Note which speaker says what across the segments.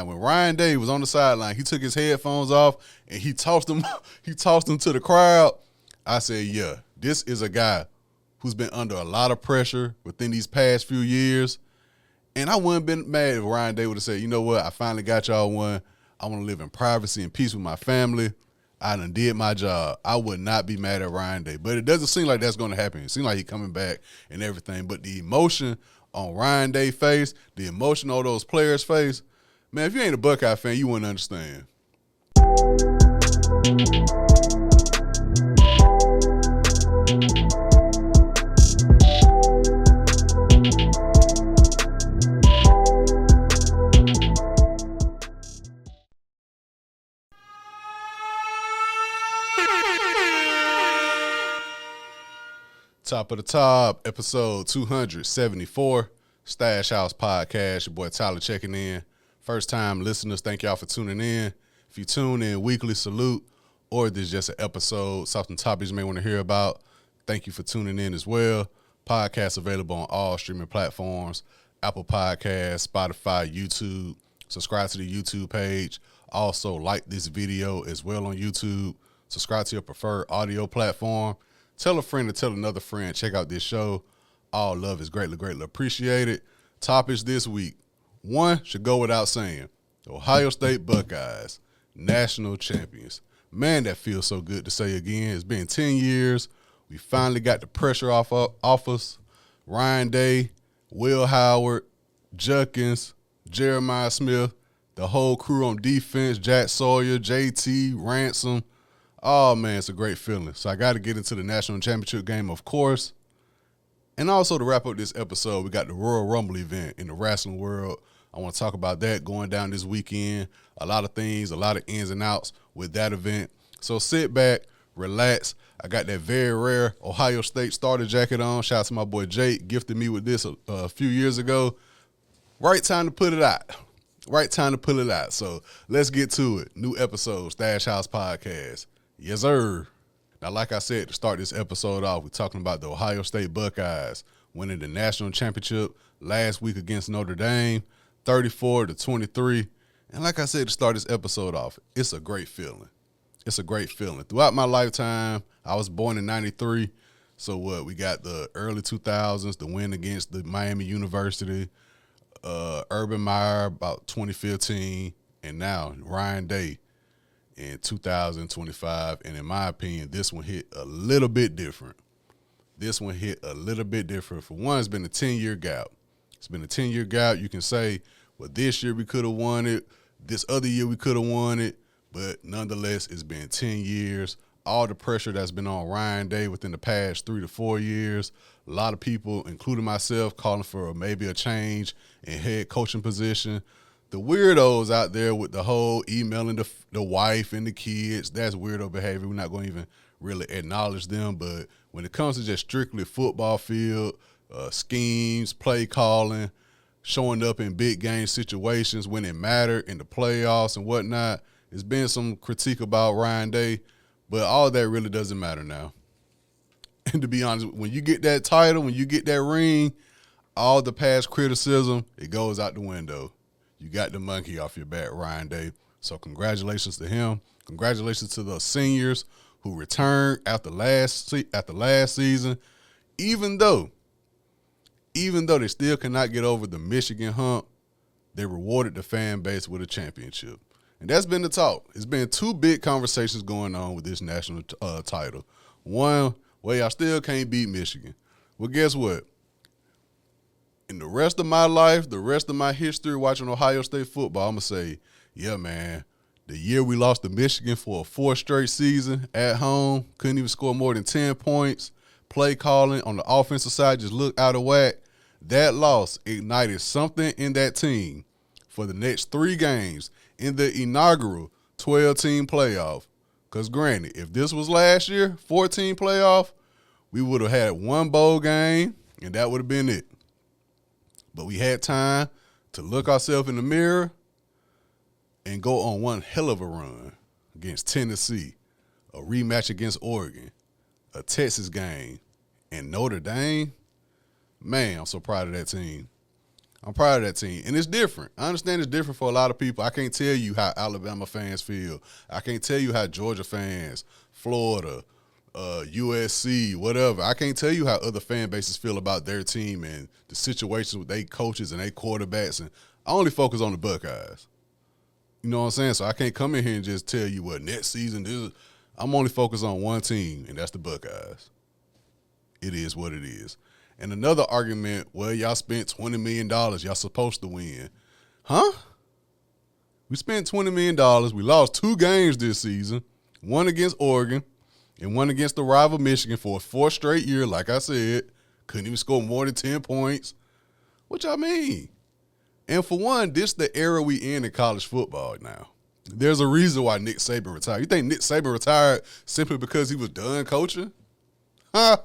Speaker 1: when Ryan Day was on the sideline, he took his headphones off and he tossed them to the crowd. I said, yeah, this is a guy who's been under a lot of pressure within these past few years. And I wouldn't have been mad if Ryan Day would have said, you know what, I finally got y'all one. I want to live in privacy and peace with my family. I done did my job. I would not be mad at Ryan Day. But it doesn't seem like that's going to happen. It seems like he's coming back and everything. But the emotion on Ryan Day's face, the emotion on those players' face, man, if you ain't a Buckeye fan, you wouldn't understand. Top of the Top, episode 274, Stash House Podcast. Your boy Tyler checking in. First time listeners, thank y'all for tuning in. If you tune in weekly, salute, or this is just an episode, something topics you may want to hear about, thank you for tuning in as well. Podcast available on all streaming platforms, Apple Podcasts, Spotify, YouTube. Subscribe to the YouTube page. Also, like this video as well on YouTube. Subscribe to your preferred audio platform. Tell a friend to tell another friend. Check out this show. All love is greatly, greatly appreciated. Topics this week. One should go without saying. The Ohio State Buckeyes, national champions. Man, that feels so good to say again. It's been 10 years. We finally got the pressure off us. Ryan Day, Will Howard, Judkins, Jeremiah Smith, the whole crew on defense, Jack Sawyer, JT, Ransom. Oh, man, it's a great feeling. So I got to get into the national championship game, of course. And also to wrap up this episode, we got the Royal Rumble event in the wrestling world. I want to talk about that going down this weekend. A lot of things, a lot of ins and outs with that event. So sit back, relax. I got that very rare Ohio State starter jacket on. Shout out to my boy Jake. Gifted me with this a few years ago. Right time to put it out. Right time to pull it out. So let's get to it. New episode, Stash House Podcast. Yes, sir. Now, like I said, to start this episode off, we're talking about the Ohio State Buckeyes winning the national championship last week against Notre Dame, 34-23. And like I said, to start this episode off, it's a great feeling. It's a great feeling. Throughout my lifetime, I was born in 93. So what? We got the early 2000s, the win against the Miami University, Urban Meyer about 2015, and now Ryan Day in 2025, and in my opinion, this one hit a little bit different. This one hit a little bit different. For one, it's been a 10-year gap. It's been a 10-year gap. You can say, well, this year we could have won it. This other year we could have won it. But nonetheless, it's been 10 years. All the pressure that's been on Ryan Day within the past 3 to 4 years. A lot of people, including myself, calling for maybe a change in head coaching position. The weirdos out there with the whole emailing the wife and the kids, that's weirdo behavior. We're not going to even really acknowledge them. But when it comes to just strictly football field, schemes, play calling, showing up in big game situations when it mattered in the playoffs and whatnot, there's been some critique about Ryan Day, but all that really doesn't matter now. And to be honest, when you get that title, when you get that ring, all the past criticism, it goes out the window. You got the monkey off your back, Ryan Day. So congratulations to him. Congratulations to the seniors who returned after last season. Even though they still cannot get over the Michigan hump, they rewarded the fan base with a championship. And that's been the talk. It's been two big conversations going on with this national title. One, well, y'all still can't beat Michigan. Well, guess what? In the rest of my life, the rest of my history watching Ohio State football, I'm going to say, yeah, man, the year we lost to Michigan for a 4th straight season at home, couldn't even score more than 10 points, play calling on the offensive side just looked out of whack. That loss ignited something in that team for the next 3 games in the inaugural 12-team playoff. Because granted, if this was last year, 14 playoff, we would have had 1 bowl game, and that would have been it. But we had time to look ourselves in the mirror and go on one hell of a run against Tennessee, a rematch against Oregon, a Texas game, and Notre Dame. Man, I'm so proud of that team. I'm proud of that team. And it's different. I understand it's different for a lot of people. I can't tell you how Alabama fans feel. I can't tell you how Georgia fans, Florida, USC, whatever. I can't tell you how other fan bases feel about their team and the situations with their coaches and their quarterbacks. And I only focus on the Buckeyes. You know what I'm saying? So I can't come in here and just tell you what next season is. I'm only focused on one team, and that's the Buckeyes. It is what it is. And another argument, well, y'all spent $20 million. Y'all supposed to win. Huh? We spent $20 million. We lost 2 games this season, one against Oregon and one against the rival Michigan for a 4th straight year, like I said. Couldn't even score more than 10 points. What y'all mean? And for one, this the era we in college football now. There's a reason why Nick Saban retired. You think Nick Saban retired simply because he was done coaching? Huh?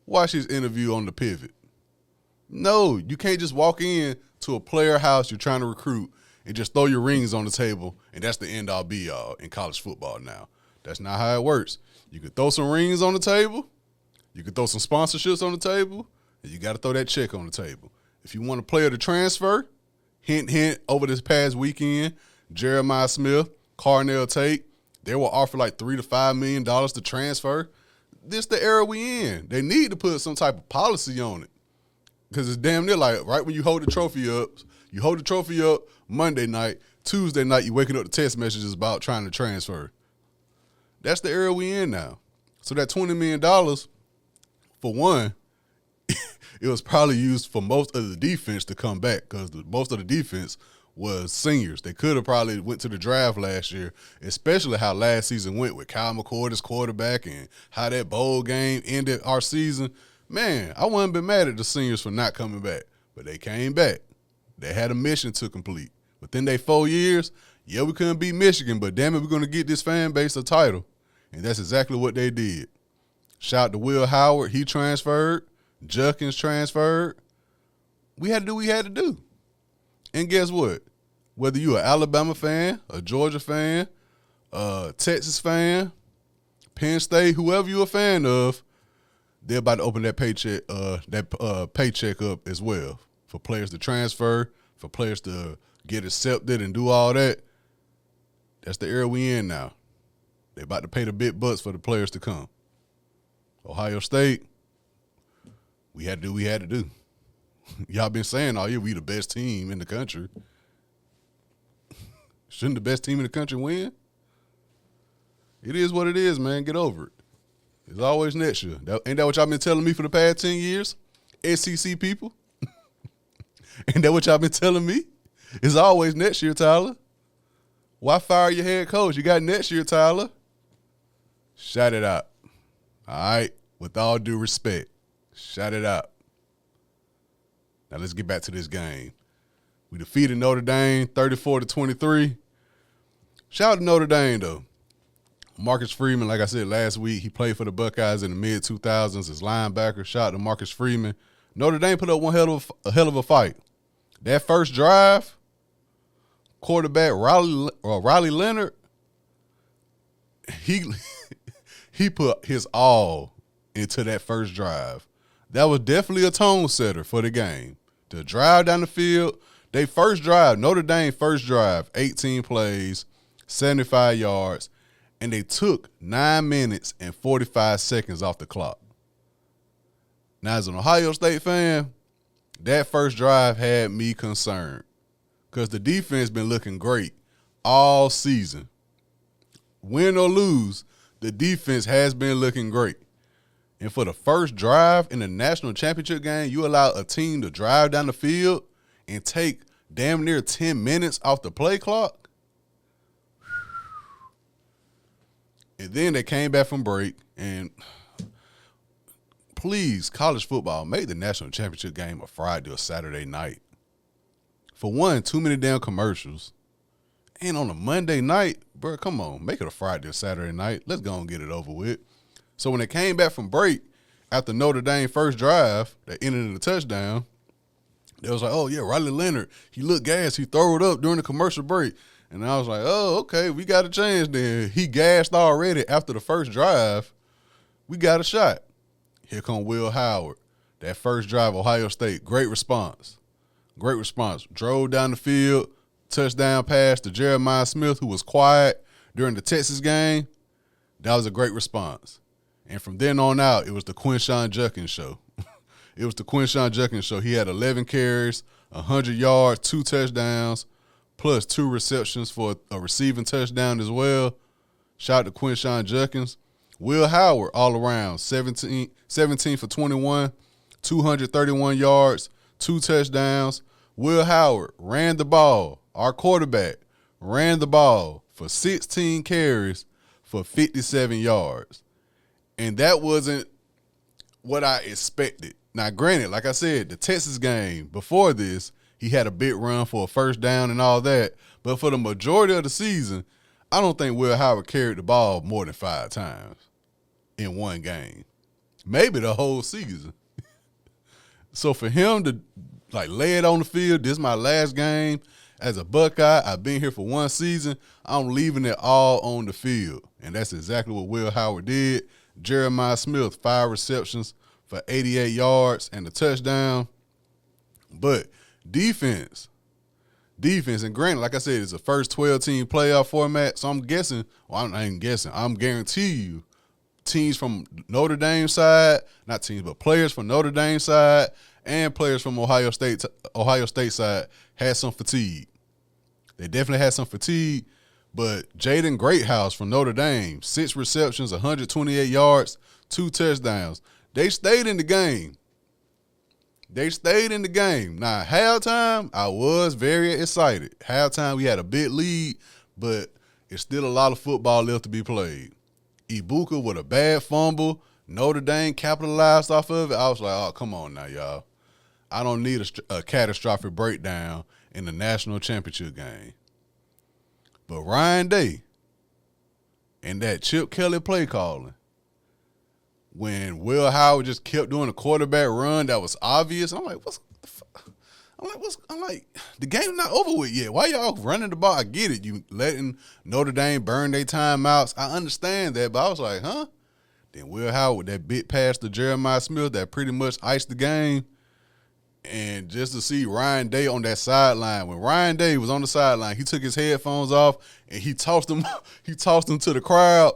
Speaker 1: Watch his interview on The Pivot. No, you can't just walk in to a player house you're trying to recruit and just throw your rings on the table, and that's the end-all be-all in college football now. That's not how it works. You could throw some rings on the table, you could throw some sponsorships on the table, and you got to throw that check on the table. If you want a player to transfer, hint, hint, over this past weekend, Jeremiah Smith, Carnell Tate, they were offered like $3 to $5 million to transfer. This the era we in. They need to put some type of policy on it. Because it's damn near like right when you hold the trophy up Monday night, Tuesday night, you waking up to text messages about trying to transfer. That's the era we in now. So that $20 million, for one, it was probably used for most of the defense to come back because most of the defense was seniors. They could have probably went to the draft last year, especially how last season went with Kyle McCord as quarterback and how that bowl game ended our season. Man, I wouldn't been mad at the seniors for not coming back, but they came back. They had a mission to complete. Within their 4 years, yeah, we couldn't beat Michigan, but damn it, we're going to get this fan base a title. And that's exactly what they did. Shout out to Will Howard. He transferred. Judkins transferred. We had to do what we had to do. And guess what? Whether you're an Alabama fan, a Georgia fan, a Texas fan, Penn State, whoever you're a fan of, they're about to open that paycheck up as well for players to transfer, for players to get accepted and do all that. That's the era we in now. They're about to pay the big bucks for the players to come. Ohio State, we had to do what we had to do. Y'all been saying all year we the best team in the country. Shouldn't the best team in the country win? It is what it is, man. Get over it. It's always next year. Ain't that what y'all been telling me for the past 10 years? SEC people? Ain't that what y'all been telling me? It's always next year, Tyler. Why fire your head coach? You got next year, Tyler. Shout it out. All right? With all due respect, shout it out. Now let's get back to this game. We defeated Notre Dame 34-23. Shout out to Notre Dame, though. Marcus Freeman, like I said last week, he played for the Buckeyes in the mid-2000s as linebacker. Shout out to Marcus Freeman. Notre Dame put up a hell of a fight. That first drive, quarterback Riley Leonard, he put his all into that first drive. That was definitely a tone setter for the game. To drive down the field, Notre Dame first drive, 18 plays, 75 yards, and they took 9 minutes and 45 seconds off the clock. Now, as an Ohio State fan, that first drive had me concerned because the defense been looking great all season. Win or lose, the defense has been looking great. And for the first drive in the national championship game, you allow a team to drive down the field and take damn near 10 minutes off the play clock. And then they came back from break. And please, college football, make the national championship game a Friday or Saturday night. For one, too many damn commercials. And on a Monday night, bro, come on, make it a Friday or Saturday night. Let's go and get it over with. So when they came back from break after Notre Dame first drive that ended in a touchdown, they was like, oh, yeah, Riley Leonard, he looked gassed. He threw it up during the commercial break. And I was like, oh, okay, we got a chance then. He gassed already after the first drive. We got a shot. Here come Will Howard. That first drive, Ohio State, great response. Great response. Drove down the field, touchdown pass to Jeremiah Smith, who was quiet during the Texas game. That was a great response. And from then on out, it was the Quinshon Judkins show. It was the Quinshon Judkins show. He had 11 carries, 100 yards, 2 touchdowns, plus 2 receptions for a receiving touchdown as well. Shout out to Quinshon Judkins. Will Howard all around, 17 for 21, 231 yards, 2 touchdowns. Will Howard ran the ball. Our quarterback ran the ball for 16 carries for 57 yards. And that wasn't what I expected. Now, granted, like I said, the Texas game before this, he had a big run for a first down and all that. But for the majority of the season, I don't think Will Howard carried the ball more than 5 times in one game. Maybe the whole season. So for him to lay it on the field, this is my last game as a Buckeye. I've been here for 1 season. I'm leaving it all on the field. And that's exactly what Will Howard did. Jeremiah Smith, 5 receptions for 88 yards and a touchdown. But defense, and granted, like I said, it's a first 12-team playoff format, so I'm guessing, well, I'm not even guessing, I'm guarantee you teams from Notre Dame side, not teams, but players from Notre Dame side and players from Ohio State side had some fatigue. They definitely had some fatigue, but Jaden Greathouse from Notre Dame, 6 receptions, 128 yards, 2 touchdowns. They stayed in the game. Now, halftime, I was very excited. Halftime, we had a big lead, but it's still a lot of football left to be played. Ibuka with a bad fumble. Notre Dame capitalized off of it. I was like, oh, come on now, y'all. I don't need a catastrophic breakdown in the national championship game. But Ryan Day and that Chip Kelly play calling, when Will Howard just kept doing a quarterback run that was obvious, I'm like, what's the fuck? I'm like, the game's not over with yet. Why y'all running the ball? I get it. You letting Notre Dame burn their timeouts. I understand that, but I was like, huh? Then Will Howard with that big pass to Jeremiah Smith that pretty much iced the game. And just to see Ryan Day on that sideline, when Ryan Day was on the sideline, he took his headphones off and he tossed them to the crowd.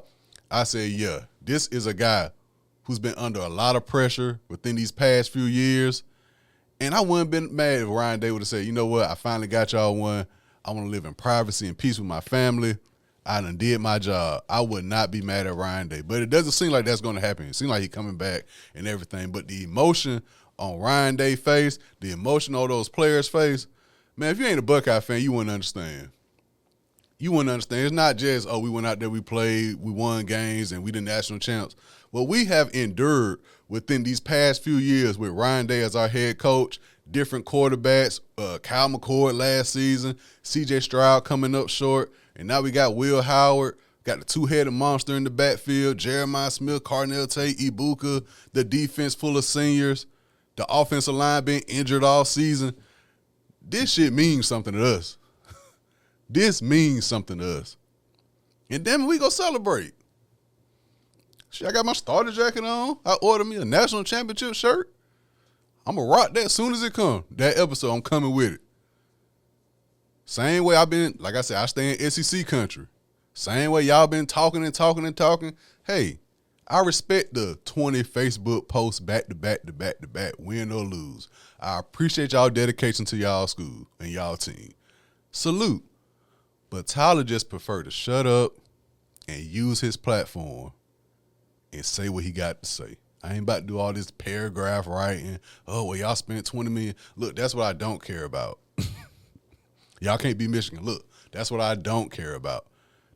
Speaker 1: I said, yeah, this is a guy who's been under a lot of pressure within these past few years. And I wouldn't have been mad if Ryan Day would have said, you know what, I finally got y'all one. I want to live in privacy and peace with my family. I done did my job. I would not be mad at Ryan Day. But it doesn't seem like that's going to happen. It seems like he's coming back and everything. But the emotion on Ryan Day's face, the emotion on those players' face, man, if you ain't a Buckeye fan, you wouldn't understand. You wouldn't understand. It's not just, oh, we went out there, we played, we won games, and we the national champs. What we have endured within these past few years with Ryan Day as our head coach, different quarterbacks, Kyle McCord last season, C.J. Stroud coming up short, and now we got Will Howard, got the 2-headed monster in the backfield, Jeremiah Smith, Carnell Tate, Ibuka, the defense full of seniors, the offensive line being injured all season. This shit means something to us. This means something to us. And then we go celebrate. Shit, I got my starter jacket on. I ordered me a national championship shirt. I'm going to rock that as soon as it comes. That episode, I'm coming with it. Same way I've been, like I said, I stay in SEC country. Same way y'all been talking and talking and talking. Hey, I respect the 20 Facebook posts back to back to back to back, win or lose. I appreciate y'all dedication to y'all school and y'all team. Salute. But Tyler just preferred to shut up and use his platform and say what he got to say. I ain't about to do all this paragraph writing. Oh, well, y'all spent $20 million. Look, that's what I don't care about. Y'all can't be Michigan. Look, that's what I don't care about.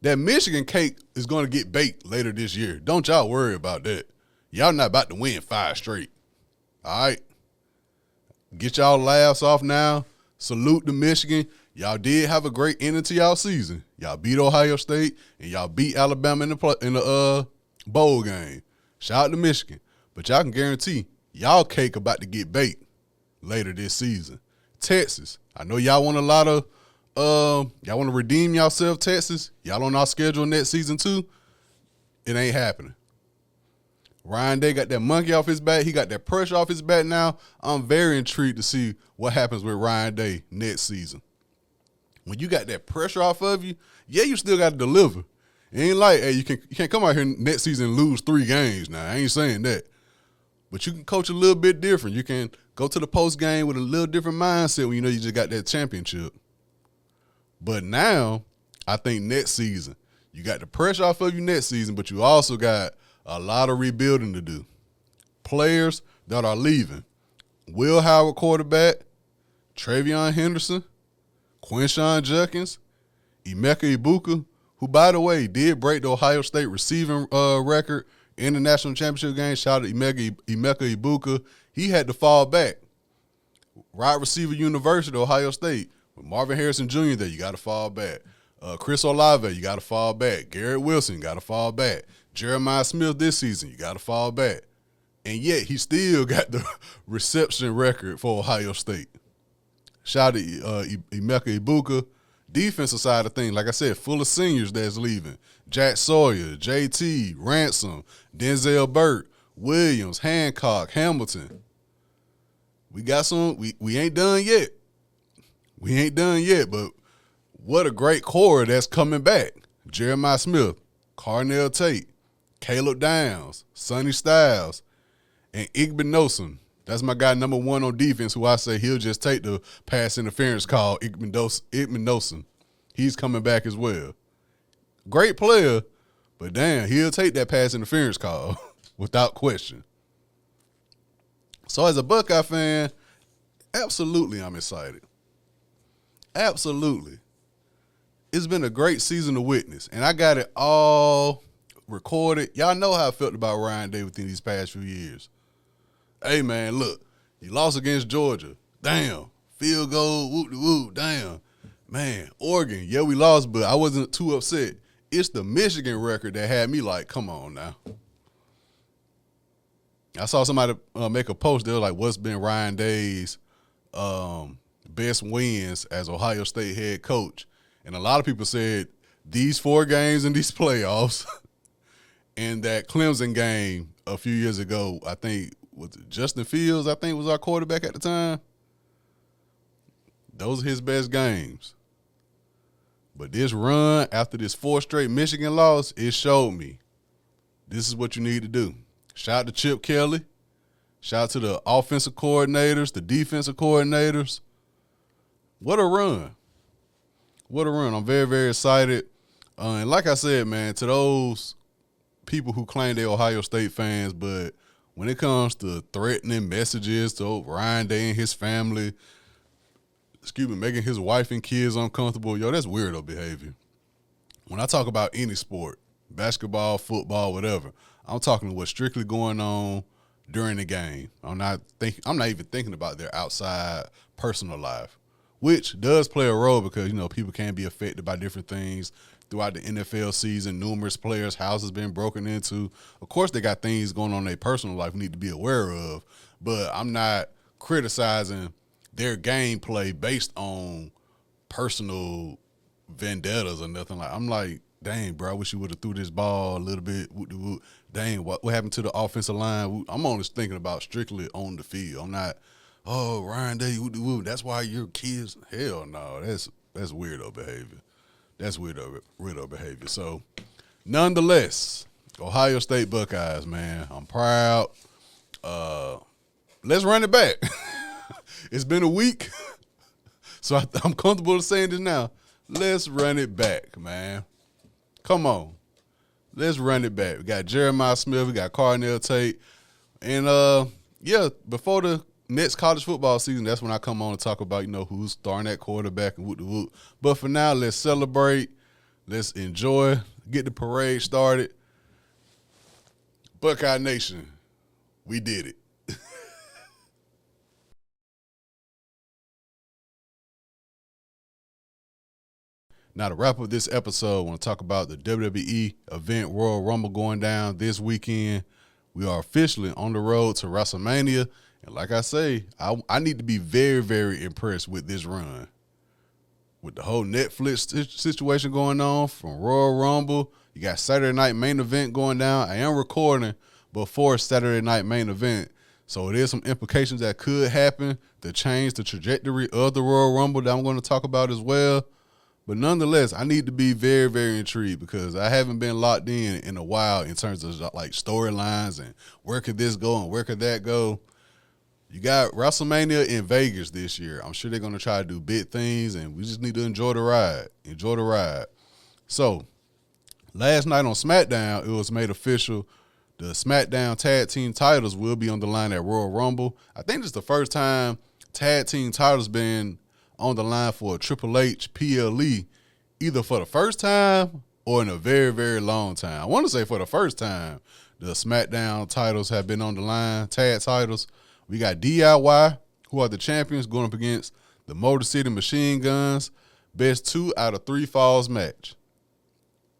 Speaker 1: That Michigan cake is going to get baked later this year. Don't y'all worry about that. Y'all not about to win 5 straight. All right? Get y'all laughs off now. Salute to Michigan. Y'all did have a great ending to y'all season. Y'all beat Ohio State, and y'all beat Alabama in the bowl game. Shout out to Michigan. But y'all can guarantee y'all cake about to get baked later this season. Texas, I know y'all want a lot of y'all want to redeem yourself, Texas. Y'all on our schedule next season too. It ain't happening. Ryan Day got that monkey off his back. He got that pressure off his back now. I'm very intrigued to see what happens with Ryan Day next season. When you got that pressure off of you, yeah, you still got to deliver. It ain't like, hey, you can't come out here next season and lose 3 games now. I ain't saying that. But you can coach a little bit different. You can go to the post game with a little different mindset when you know you just got that championship. But now, I think next season, you got the pressure off of you next season, but you also got a lot of rebuilding to do. Players that are leaving. Will Howard quarterback, Travion Henderson, Quinshon Judkins, Emeka Ibuka, who, by the way, did break the Ohio State receiving record in the national championship game. Shout out to Emeka Ibuka. He had to fall back. Wide receiver University, Ohio State. With Marvin Harrison Jr. there, you got to fall back. Chris Olave, you got to fall back. Garrett Wilson, got to fall back. Jeremiah Smith this season, you got to fall back. And yet, he still got the reception record for Ohio State. Shout out to Emeka Ibuka. Defensive side of things, like I said, full of seniors that's leaving. Jack Sawyer, JT, Ransom, Denzel Burt, Williams, Hancock, Hamilton. We got some. We ain't done yet. We ain't done yet, but what a great core that's coming back. Jeremiah Smith, Carnell Tate, Caleb Downs, Sonny Styles, and Igbenogson. That's my guy number 1 on defense, who I say he'll just take the pass interference call, Igbenogson. He's coming back as well. Great player, but damn, he'll take that pass interference call without question. So as a Buckeye fan, absolutely I'm excited. Absolutely. It's been a great season to witness, and I got it all recorded. Y'all know how I felt about Ryan Day within these past few years. Hey, man, look, you lost against Georgia. Damn. Field goal, whoop-de-whoop, damn. Man, Oregon, yeah, we lost, but I wasn't too upset. It's the Michigan record that had me like, come on now. I saw somebody make a post. They were like, what's been Ryan Day's best wins as Ohio State head coach? And a lot of people said these 4 games in these playoffs and that Clemson game a few years ago, I think, was it Justin Fields, I think, was our quarterback at the time. Those are his best games. But this run, after this 4 straight Michigan loss, it showed me this is what you need to do. Shout out to Chip Kelly. Shout out to the offensive coordinators, the defensive coordinators. What a run. What a run. I'm very, very excited. And like I said, man, to those people who claim they're Ohio State fans, but when it comes to threatening messages to Ryan Day and his family, making his wife and kids uncomfortable, yo, that's weirdo behavior. When I talk about any sport, basketball, football, whatever, I'm talking what's strictly going on during the game. I'm not even thinking about their outside personal life, which does play a role because, you know, people can be affected by different things throughout the NFL season. Numerous players' houses been broken into. Of course, they got things going on in their personal life we need to be aware of, but I'm not criticizing their gameplay based on personal vendettas or nothing. Like, I'm like, dang, bro, I wish you would have threw this ball a little bit. Dang, what happened to the offensive line? I'm only thinking about strictly on the field. I'm not, oh, Ryan Day, that's why your kids. Hell no, that's weirdo behavior. That's weirdo behavior. So, nonetheless, Ohio State Buckeyes, man, I'm proud. Let's run it back. It's been a week, so I'm comfortable saying this now. Let's run it back, man. Come on. Let's run it back. We got Jeremiah Smith. We got Carnell Tate. And, before the next college football season, that's when I come on and talk about, you know, who's starting at quarterback and whoop-de-whoop. But for now, let's celebrate. Let's enjoy. Get the parade started. Buckeye Nation, we did it. Now, to wrap up this episode, I want to talk about the WWE event Royal Rumble going down this weekend. We are officially on the road to WrestleMania. And like I say, I need to be very, very impressed with this run. With the whole Netflix situation going on from Royal Rumble, you got Saturday Night Main Event going down. I am recording before Saturday night main event. So there's some implications that could happen to change the trajectory of the Royal Rumble that I'm going to talk about as well. But nonetheless, I need to be very, very intrigued because I haven't been locked in a while in terms of like storylines and where could this go and where could that go. You got WrestleMania in Vegas this year. I'm sure they're going to try to do big things, and we just need to enjoy the ride. Enjoy the ride. So, last night on SmackDown, it was made official. The SmackDown Tag Team titles will be on the line at Royal Rumble. I think this is the first time Tag Team titles been on the line for a Triple H PLE, either for the first time or in a very, very long time. I want to say for the first time, the SmackDown titles have been on the line, tag titles. We got DIY, who are the champions, going up against the Motor City Machine Guns. Best 2 out of 3 falls match.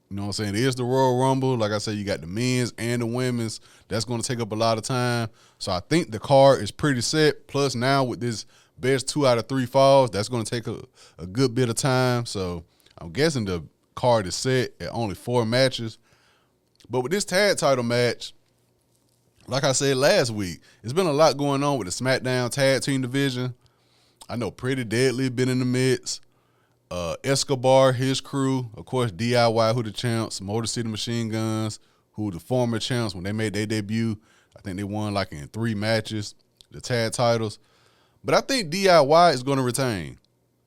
Speaker 1: You know what I'm saying? It is the Royal Rumble. Like I said, you got the men's and the women's. That's going to take up a lot of time. So I think the card is pretty set. Plus now with this best 2 out of 3 falls, that's going to take a good bit of time. So I'm guessing the card is set at only 4 matches. But with this tag title match, like I said last week, it's been a lot going on with the SmackDown Tag Team division. I know Pretty Deadly been in the midst. Escobar, his crew, of course, DIY, who the champs, Motor City Machine Guns, who the former champs when they made their debut. I think they won like in 3 matches, the tag titles. But I think DIY is going to retain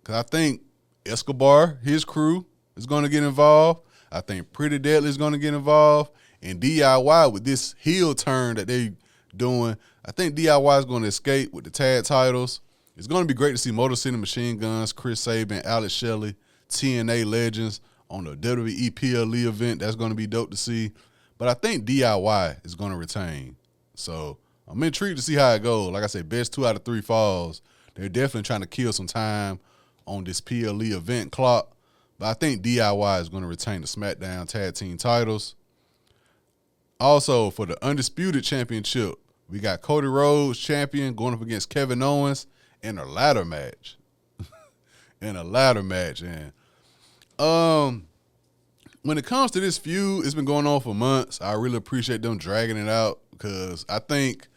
Speaker 1: because I think Escobar, his crew, is going to get involved. I think Pretty Deadly is going to get involved. And DIY, with this heel turn that they doing, I think DIY is going to escape with the tag titles. It's going to be great to see Motor City Machine Guns, Chris Sabin, Alex Shelley, TNA legends on the WWE PLE event. That's going to be dope to see. But I think DIY is going to retain. So I'm intrigued to see how it goes. Like I said, best 2 out of 3 falls. They're definitely trying to kill some time on this PLE event clock. But I think DIY is going to retain the SmackDown Tag Team titles. Also, for the Undisputed Championship, we got Cody Rhodes, champion, going up against Kevin Owens in a ladder match. And when it comes to this feud, it's been going on for months. I really appreciate them dragging it out because I think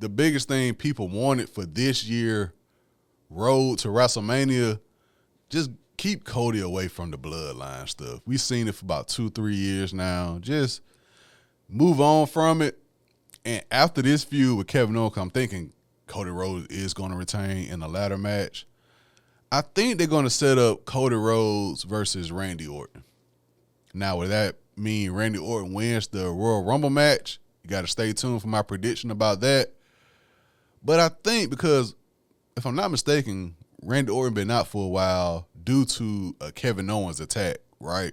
Speaker 1: the biggest thing people wanted for this year road to WrestleMania, just keep Cody away from the bloodline stuff. We've seen it for about 2-3 years now. Just move on from it. And after this feud with Kevin Owens, I'm thinking Cody Rhodes is going to retain in a ladder match. I think they're going to set up Cody Rhodes versus Randy Orton. Now, would that mean Randy Orton wins the Royal Rumble match? You got to stay tuned for my prediction about that. But I think because, if I'm not mistaken, Randy Orton been out for a while due to a Kevin Owens attack, right?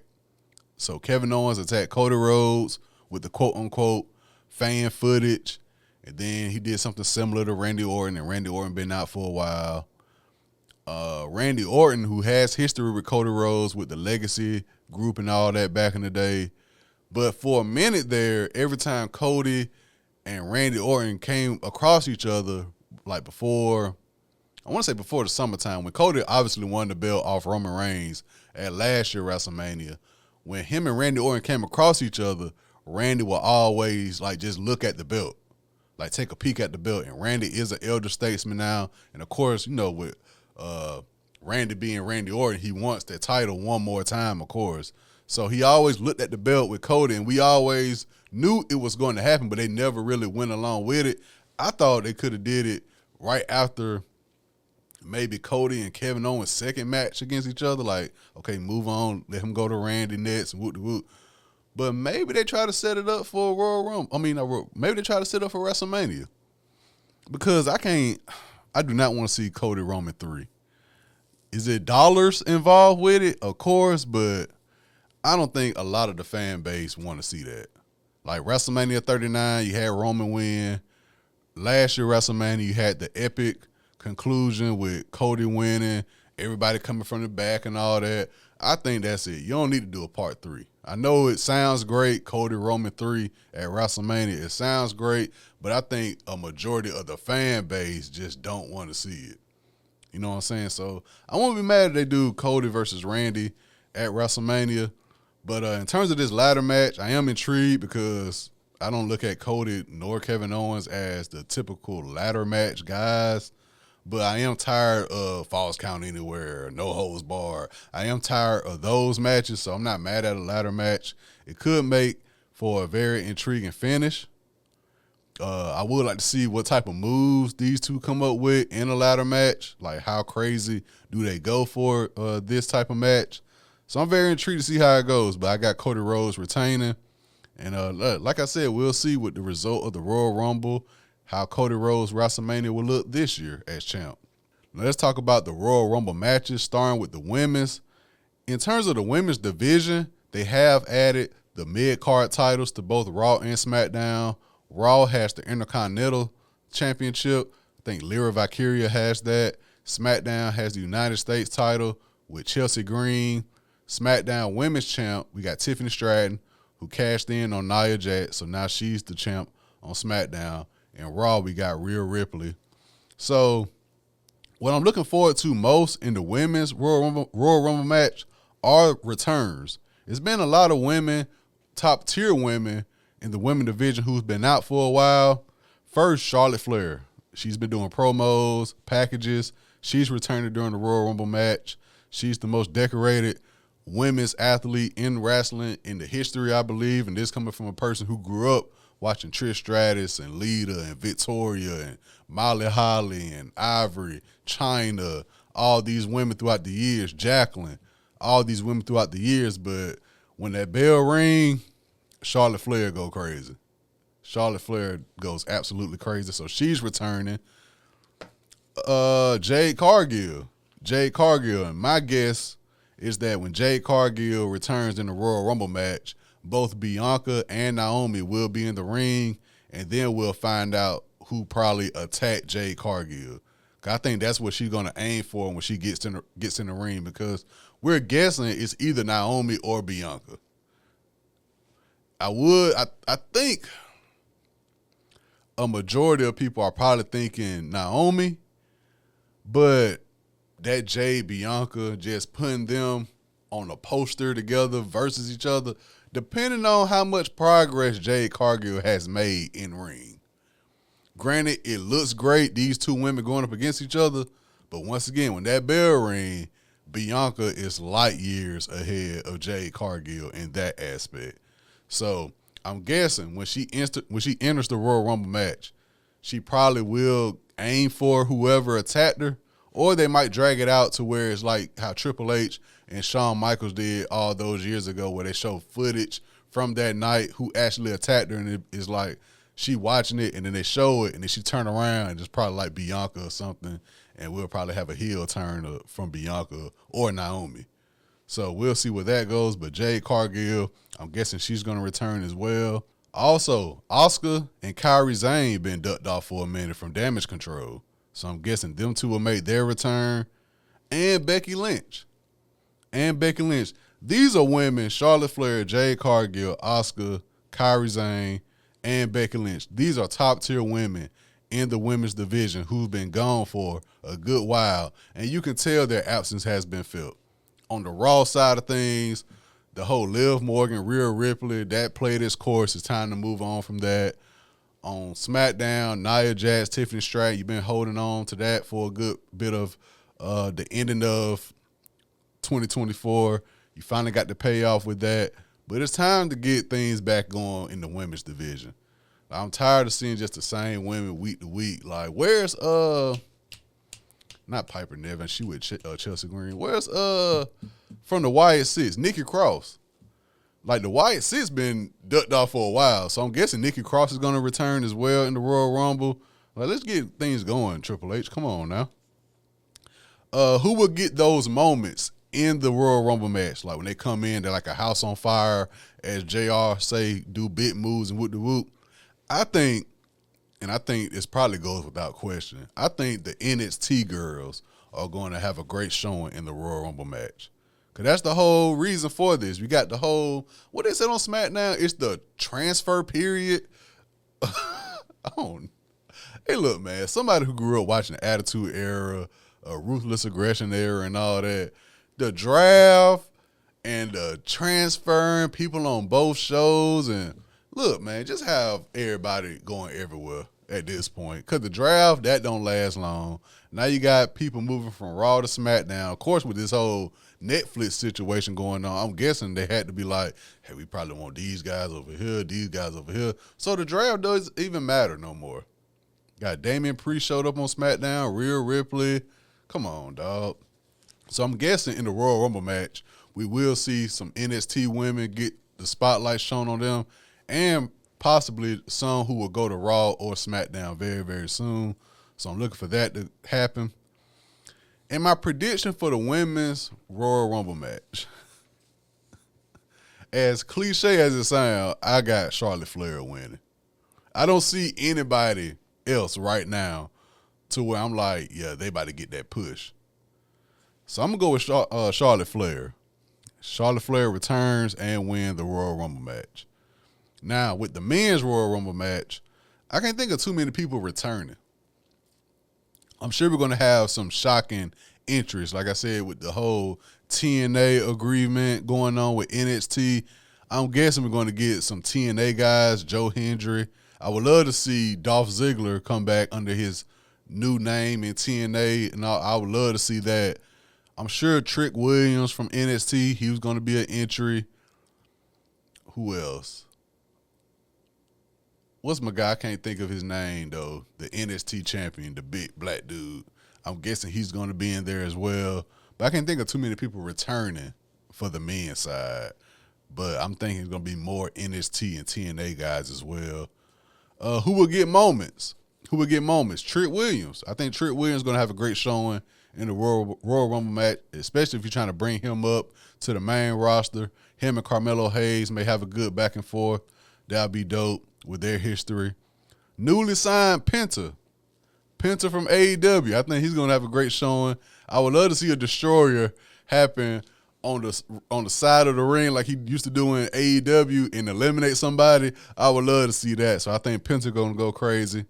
Speaker 1: So Kevin Owens attacked Cody Rhodes with the quote-unquote fan footage, and then he did something similar to Randy Orton, and Randy Orton been out for a while. Randy Orton, who has history with Cody Rhodes with the Legacy group and all that back in the day, but for a minute there, every time Cody and Randy Orton came across each other, like before, I want to say before the summertime, when Cody obviously won the belt off Roman Reigns at last year WrestleMania, when him and Randy Orton came across each other, Randy will always like just look at the belt, like take a peek at the belt. And Randy is an elder statesman now. And of course, you know, with Randy being Randy Orton, he wants that title one more time, of course. So he always looked at the belt with Cody, and we always knew it was going to happen, but they never really went along with it. I thought they could have did it right after maybe Cody and Kevin Owens' second match against each other. Like, okay, move on, let him go to Randy next, and whoop-de-whoop. But maybe they try to set it up for a Royal Rumble. Maybe they try to set it up for WrestleMania. Because I do not want to see Cody Roman 3. Is it dollars involved with it? Of course, but I don't think a lot of the fan base want to see that. Like WrestleMania 39, you had Roman win. Last year WrestleMania, you had the epic conclusion with Cody winning, everybody coming from the back and all that. I think that's it. You don't need to do a part 3. I know it sounds great, Cody Roman 3 at WrestleMania. It sounds great, but I think a majority of the fan base just don't want to see it. You know what I'm saying? So I won't be mad if they do Cody versus Randy at WrestleMania. But in terms of this ladder match, I am intrigued because I don't look at Cody nor Kevin Owens as the typical ladder match guys, but I am tired of Falls Count Anywhere, no holds barred. I am tired of those matches, so I'm not mad at a ladder match. It could make for a very intriguing finish. I would like to see what type of moves these two come up with in a ladder match. Like, how crazy do they go for this type of match? So I'm very intrigued to see how it goes. But I got Cody Rhodes retaining. And like I said, we'll see what the result of the Royal Rumble, how Cody Rhodes' WrestleMania will look this year as champ. Now let's talk about the Royal Rumble matches, starting with the women's. In terms of the women's division, they have added the mid-card titles to both Raw and SmackDown. Raw has the Intercontinental Championship. I think Lyra Valkyria has that. SmackDown has the United States title with Chelsea Green. SmackDown Women's Champ, we got Tiffany Stratton, who cashed in on Nia Jax, so now she's the champ on SmackDown. And Raw, we got Rhea Ripley. So what I'm looking forward to most in the women's Royal Rumble match are returns. It's been a lot of women, top-tier women, in the women division who's been out for a while. First, Charlotte Flair. She's been doing promos, packages. She's returning during the Royal Rumble match. She's the most decorated women's athlete in wrestling in the history, I believe, and this coming from a person who grew up watching Trish Stratus and Lita and Victoria and Molly Holly and Ivory, Chyna, all these women throughout the years, Jacqueline, all these women throughout the years. But when that bell ring, Charlotte Flair go crazy. Charlotte Flair goes absolutely crazy. So she's returning. Jade Cargill. And my guess is that when Jade Cargill returns in the Royal Rumble match, both Bianca and Naomi will be in the ring, and then we'll find out who probably attacked Jade Cargill. I think that's what she's going to aim for when she gets in the ring, because we're guessing it's either Naomi or Bianca. I think a majority of people are probably thinking Naomi, but that Jade Bianca, just putting them on a poster together versus each other, depending on how much progress Jade Cargill has made in ring. Granted, it looks great, these two women going up against each other, but once again, when that bell ring, Bianca is light years ahead of Jade Cargill in that aspect. So I'm guessing when she enters the Royal Rumble match, she probably will aim for whoever attacked her, or they might drag it out to where it's like how Triple H and Shawn Michaels did all those years ago, where they show footage from that night who actually attacked her, and it is like she watching it, and then they show it, and then she turn around, and it's probably like Bianca or something, and we'll probably have a heel turn from Bianca or Naomi. So we'll see where that goes. But Jade Cargill, I'm guessing she's going to return as well. Also, Asuka and Kairi Sane been ducked off for a minute from Damage Control. So I'm guessing them two will make their return. And Becky Lynch. These are women, Charlotte Flair, Jade Cargill, Asuka, Kairi Sane, and Becky Lynch. These are top-tier women in the women's division who've been gone for a good while. And you can tell their absence has been felt. On the Raw side of things, the whole Liv Morgan, Rhea Ripley, that played its course. It's time to move on from that. On SmackDown, Nia Jax, Tiffany Stratton, you've been holding on to that for a good bit of the ending of 2024. You finally got the payoff with that. But it's time to get things back going in the women's division. I'm tired of seeing just the same women week to week. Like, where's not Piper Niven, she with Chelsea Green. Where's from the Wyatt Six, Nikki Cross? Like, the Wyatt Six been ducked off for a while, so I'm guessing Nikki Cross is going to return as well in the Royal Rumble. Like, let's get things going, Triple H. Come on now. Who will get those moments in the Royal Rumble match? Like, when they come in, they're like a house on fire, as JR say, do big moves and whoop the whoop. I think this probably goes without question, I think the NXT girls are going to have a great showing in the Royal Rumble match. Because that's the whole reason for this. We got the whole, what they said on SmackDown, it's the transfer period. Hey, look, man, somebody who grew up watching the Attitude Era, Ruthless Aggression Era and all that, the draft and the transferring people on both shows and Look, man, just have everybody going everywhere at this point. Because the draft, that don't last long. Now you got people moving from Raw to SmackDown. Of course, with this whole Netflix situation going on, I'm guessing they had to be like, hey, we probably want these guys over here, these guys over here. So the draft doesn't even matter no more. Got Damian Priest showed up on SmackDown, Rhea Ripley. Come on, dog. So I'm guessing in the Royal Rumble match, we will see some NXT women get the spotlight shown on them, and possibly some who will go to Raw or SmackDown very, very soon. So I'm looking for that to happen. And my prediction for the women's Royal Rumble match, as cliche as it sounds, I got Charlotte Flair winning. I don't see anybody else right now to where I'm like, yeah, they about to get that push. So I'm going to go with Charlotte Flair. Charlotte Flair returns and win the Royal Rumble match. Now, with the men's Royal Rumble match, I can't think of too many people returning. I'm sure we're going to have some shocking entries. Like I said, with the whole TNA agreement going on with NXT, I'm guessing we're going to get some TNA guys, Joe Hendry. I would love to see Dolph Ziggler come back under his new name in TNA, and I would love to see that. I'm sure Trick Williams from NXT, he was going to be an entry. Who else? What's my guy? I can't think of his name, though. The NXT champion, the big black dude. I'm guessing he's going to be in there as well. But I can't think of too many people returning for the men's side. But I'm thinking it's going to be more NXT and TNA guys as well. Who will get moments? Trick Williams. I think Trick Williams is going to have a great showing in the Royal Rumble match, especially if you're trying to bring him up to the main roster. Him and Carmelo Hayes may have a good back and forth. That'll be dope with their history. Newly signed Penta from AEW. I think he's going to have a great showing. I would love to see a destroyer happen on the side of the ring like he used to do in AEW and eliminate somebody. I would love to see that. So I think Penta going to go crazy.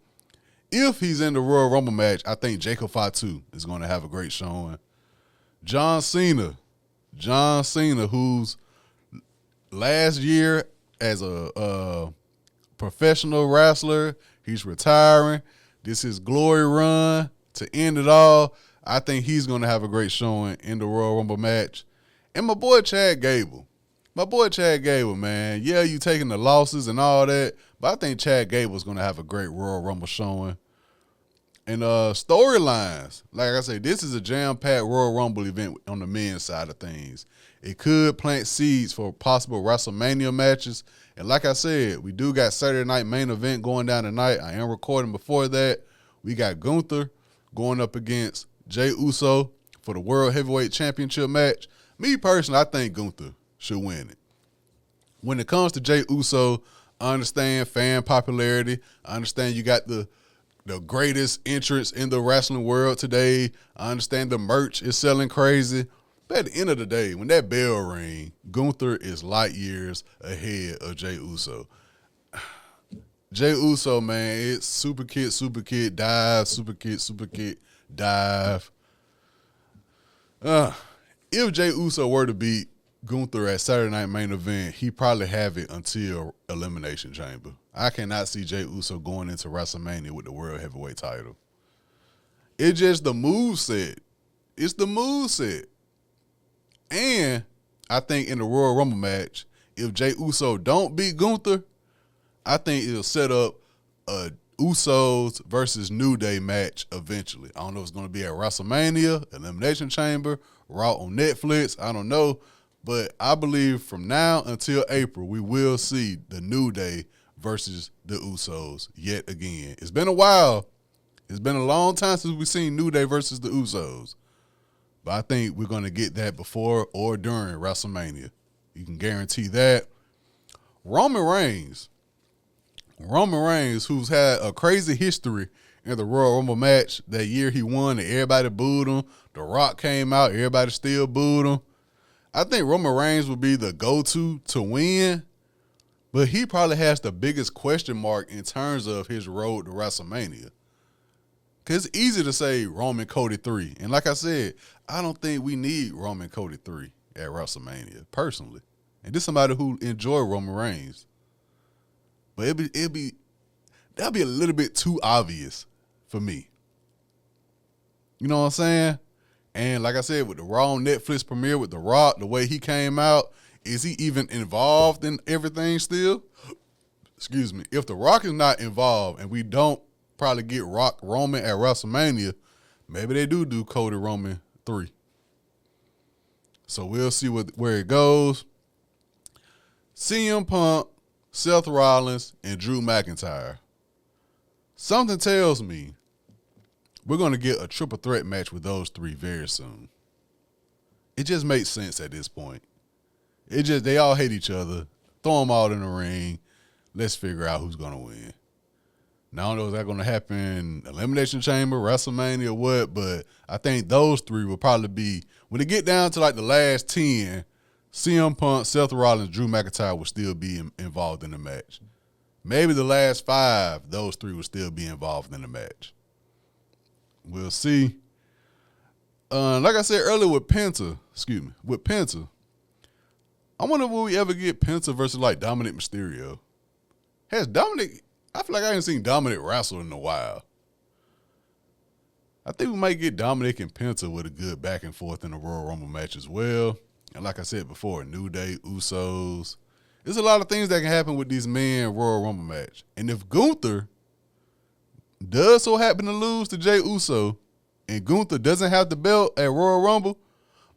Speaker 1: If he's in the Royal Rumble match, I think Jacob Fatu is going to have a great showing. John Cena, who's last year as a professional wrestler, he's retiring. This is glory run to end it all. I think he's going to have a great showing in the Royal Rumble match. And my boy Chad Gable. Man. Yeah, you taking the losses and all that, but I think Chad Gable's going to have a great Royal Rumble showing. And storylines, like I say, this is a jam-packed Royal Rumble event on the men's side of things. It could plant seeds for possible WrestleMania matches. And like I said, we do got Saturday night main event going down tonight. I am recording before that. We got Gunther going up against Jey Uso for the World Heavyweight Championship match. Me personally, I think Gunther should win it. When it comes to Jey Uso, I understand fan popularity. I understand you got the greatest entrance in the wrestling world today. I understand the merch is selling crazy. But at the end of the day, when that bell ring, Gunther is light years ahead of Jey Uso. Jey Uso, man, it's super kick, dive, super kick, dive. If Jey Uso were to beat Gunther at Saturday Night Main Event, he probably have it until Elimination Chamber. I cannot see Jey Uso going into WrestleMania with the World Heavyweight title. It's just the moveset. It's the moveset. And I think in the Royal Rumble match, if Jey Uso don't beat Gunther, I think it'll set up a Usos versus New Day match eventually. I don't know if it's going to be at WrestleMania, Elimination Chamber, Raw on Netflix. I don't know. But I believe from now until April, we will see the New Day versus the Usos yet again. It's been a while. It's been a long time since we've seen New Day versus the Usos. But I think we're going to get that before or during WrestleMania. You can guarantee that. Roman Reigns, who's had a crazy history in the Royal Rumble match. That year he won and everybody booed him. The Rock came out, everybody still booed him. I think Roman Reigns would be the go-to to win, but he probably has the biggest question mark in terms of his road to WrestleMania. Because it's easy to say Roman Cody 3. And like I said, I don't think we need Roman Cody 3 at WrestleMania, personally. And this is somebody who enjoy Roman Reigns. But that'd be a little bit too obvious for me. You know what I'm saying? And like I said, with the Raw on Netflix premiere with The Rock, the way he came out, is he even involved in everything still? Excuse me. If The Rock is not involved and we don't probably get Rock Roman at WrestleMania, maybe they do Cody Roman 3. So we'll see where it goes. CM Punk, Seth Rollins, and Drew McIntyre. Something tells me we're going to get a triple threat match with those three very soon. It just makes sense at this point. They all hate each other. Throw them all in the ring. Let's figure out who's going to win. Now, I don't know if that's going to happen Elimination Chamber, WrestleMania, or what, but I think those three will probably be, when they get down to like the last 10, CM Punk, Seth Rollins, Drew McIntyre will still be involved in the match. Maybe the last 5, those three will still be involved in the match. We'll see. Like I said earlier with Penta, I wonder will we ever get Penta versus like Dominic Mysterio. I feel like I ain't seen Dominic wrestle in a while. I think we might get Dominic and Penta with a good back and forth in the Royal Rumble match as well. And like I said before, New Day, Usos. There's a lot of things that can happen with these men Royal Rumble match. And if Gunther does so happen to lose to Jey Uso and Gunther doesn't have the belt at Royal Rumble,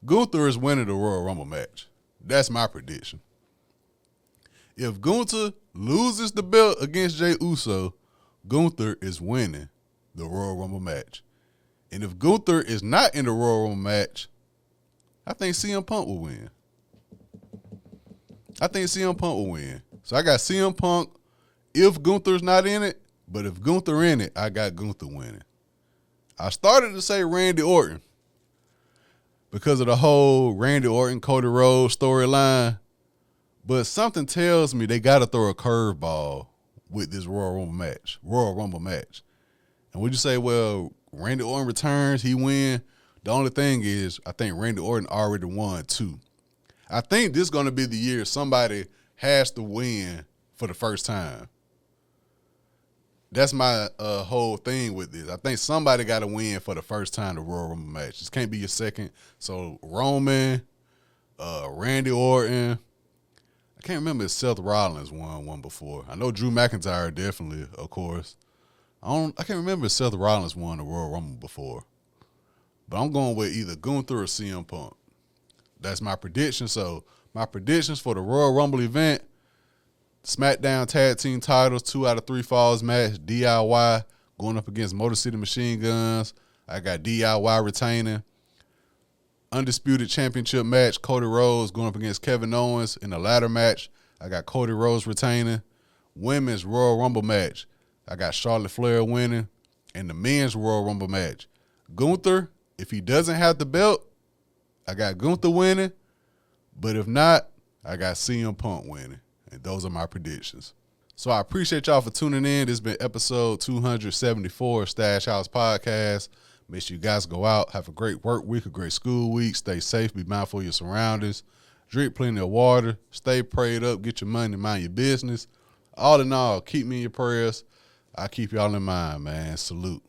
Speaker 1: Gunther is winning the Royal Rumble match. That's my prediction. If Gunther loses the belt against Jey Uso, Gunther is winning the Royal Rumble match. And if Gunther is not in the Royal Rumble match, I think CM Punk will win. So I got CM Punk if Gunther's not in it, but if Gunther in it, I got Gunther winning. I started to say Randy Orton because of the whole Randy Orton, Cody Rhodes storyline, but something tells me they got to throw a curveball with this Royal Rumble match. And would you say, well, Randy Orton returns, he win? The only thing is, I think Randy Orton already won 2. I think this is going to be the year somebody has to win for the first time. That's my whole thing with this. I think somebody got to win for the first time the Royal Rumble match. This can't be your second. So Roman, Randy Orton. I can't remember if Seth Rollins won one before. I know Drew McIntyre definitely, of course. I can't remember if Seth Rollins won the Royal Rumble before. But I'm going with either Gunther or CM Punk. That's my prediction. So my predictions for the Royal Rumble event: SmackDown Tag Team titles, 2 out of 3 falls match, DIY going up against Motor City Machine Guns. I got DIY retaining. Undisputed Championship match, Cody Rhodes going up against Kevin Owens. In the ladder match, I got Cody Rhodes retaining. Women's Royal Rumble match, I got Charlotte Flair winning. And the men's Royal Rumble match, Gunther, if he doesn't have the belt, I got Gunther winning. But if not, I got CM Punk winning. And those are my predictions. So I appreciate y'all for tuning in. This has been episode 274 of Stash House Podcast. Make sure you guys go out, have a great work week, a great school week. Stay safe, be mindful of your surroundings. Drink plenty of water. Stay prayed up, get your money, mind your business. All in all, keep me in your prayers. I keep y'all in mind, man. Salute.